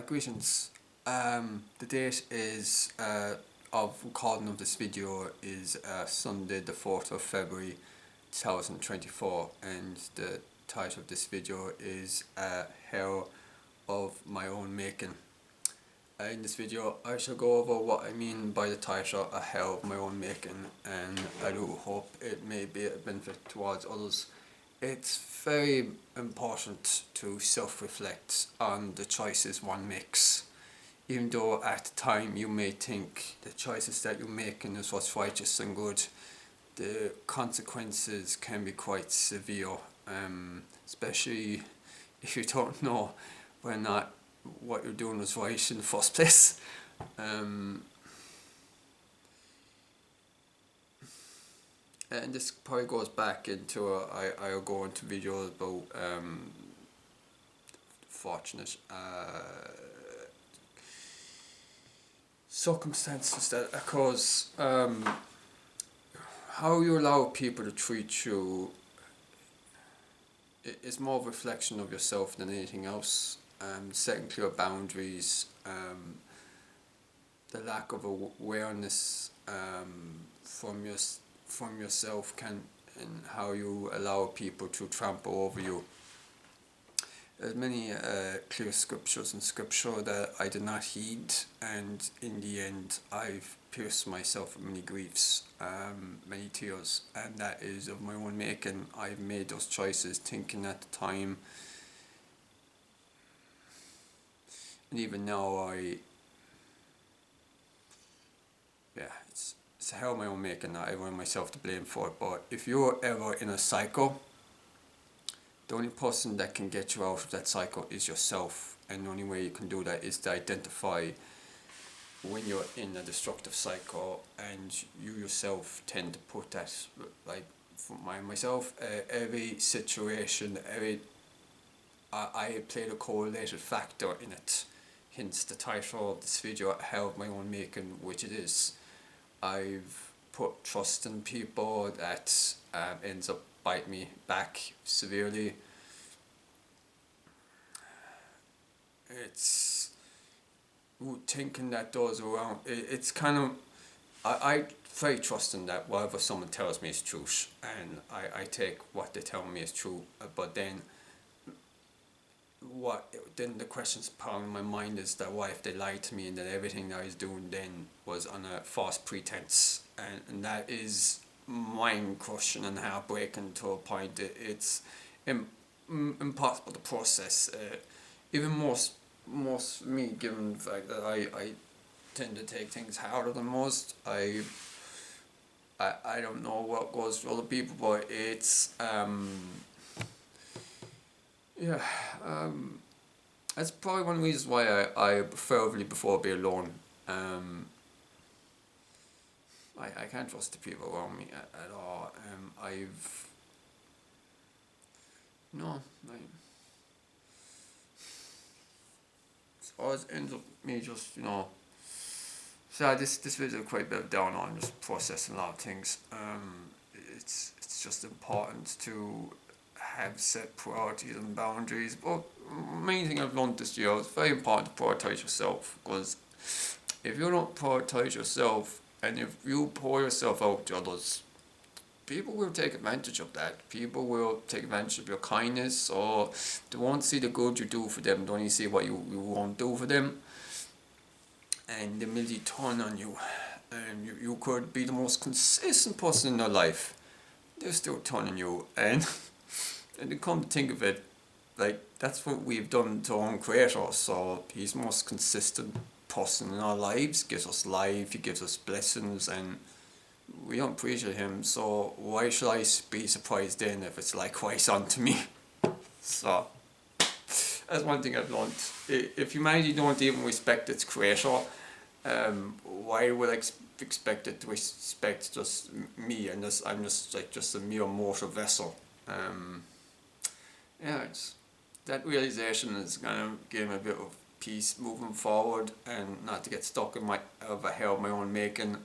Greetings. The date is of recording of this video is Sunday the 4th of February 2024, and the title of this video is Hair of My Own Making. In this video I shall go over what I mean by the title A Hair of My Own Making, and I do hope it may be a benefit towards others. It's very important to self-reflect on the choices one makes. Even though at the time you may think the choices that you're making is what's righteous and good, the consequences can be quite severe, especially if you don't know whether or not what you're doing is right in the first place. And this probably goes back into I'll go into videos about fortunate circumstances that occurs. How you allow people to treat you is more of a reflection of yourself than anything else. Setting clear boundaries, the lack of awareness from yourself and how you allow people to trample over you. There's many clear scriptures in scripture that I did not heed, and in the end I've pierced myself with many griefs, many tears, and that is of my own making. I've made those choices thinking at the time, and even now it's a hell of my own making. Not everyone myself to blame for it, but if you're ever in a cycle, the only person that can get you out of that cycle is yourself, and the only way you can do that is to identify when you're in a destructive cycle, and you yourself tend to put that, like for myself, every situation, I played a correlated factor in it, hence the title of this video, Hell of My Own Making, which it is. I've put trust in people that ends up biting me back severely. It's thinking that those around, it's kind of, I very trust in that whatever someone tells me is truth, and I take what they tell me is true, but then the questions upon my mind is that what if they lied to me and that everything that I was doing then was on a false pretense, and that is mind crushing and heartbreaking to a point. It's impossible to process, even most me, given the fact that I tend to take things harder than most. I don't know what goes for other people, but it's that's probably one reason why I preferably prefer to be alone. I can't trust the people around me at all. It always ends up me just, so this video is quite a bit down on just processing a lot of things. It's just important to have set priorities and boundaries, but main thing I've learned this year, it's very important to prioritize yourself, because if you don't prioritize yourself and if you pour yourself out to others, people will take advantage of that. People will take advantage of your kindness, or they won't see the good you do for them, they only see what you won't do for them, and they immediately turn on you. And you could be the most consistent person in their life, they're still turning you, and to come to think of it, like, that's what we've done to our own creator. So he's the most consistent person in our lives, gives us life, he gives us blessings, and we don't appreciate him, so why should I be surprised then if it's likewise unto me? So that's one thing I've learned. If humanity don't even respect its creator, why would I expect it to respect just me, and I'm just a mere mortal vessel? It's that realization is gonna give me a bit of peace moving forward, and not to get stuck in a hell of my own making.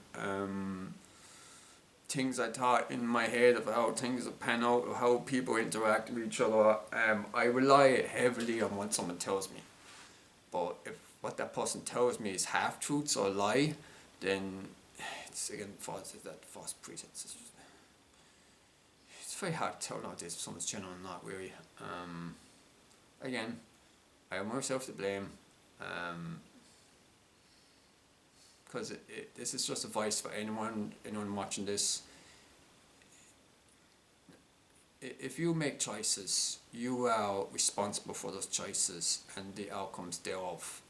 Things I thought in my head of how things pan out, or how people interact with each other, I rely heavily on what someone tells me. But if person tells me is half truths or lie, then it's again false that false pretenses. It's very hard to tell nowadays if someone's genuine or not, really. Again, I have myself to blame, because this is just advice for anyone watching this. If you make choices, you are responsible for those choices and the outcomes thereof.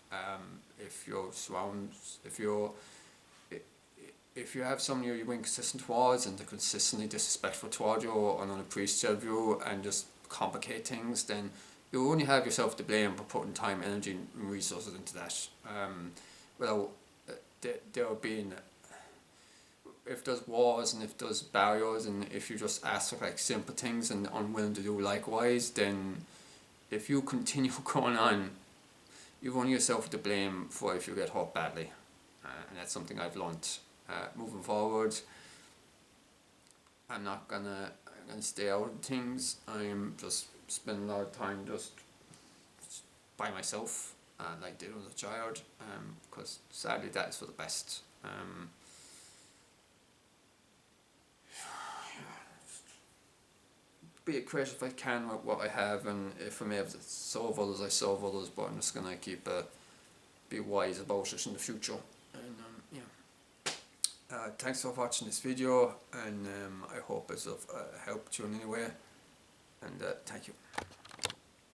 If you have someone you're inconsistent towards and they're consistently disrespectful towards you or unappreciative of you and just complicate things, then you only have yourself to blame for putting time, energy and resources into that. Well, there being, if there's wars and if there's barriers and if you just ask for like simple things and unwilling to do likewise, then if you continue going on, you've only yourself to blame for if you get hurt badly. And that's something I've learned. Moving forward, I'm gonna stay out of things. I'm just spending a lot of time just by myself, like I did as a child, because sadly that is for the best. Be creative if I can with what I have, and if I'm able to solve others, I solve others, but I'm just gonna keep be wise about it in the future. And thanks for watching this video, and I hope it's of help to you in any way, and thank you.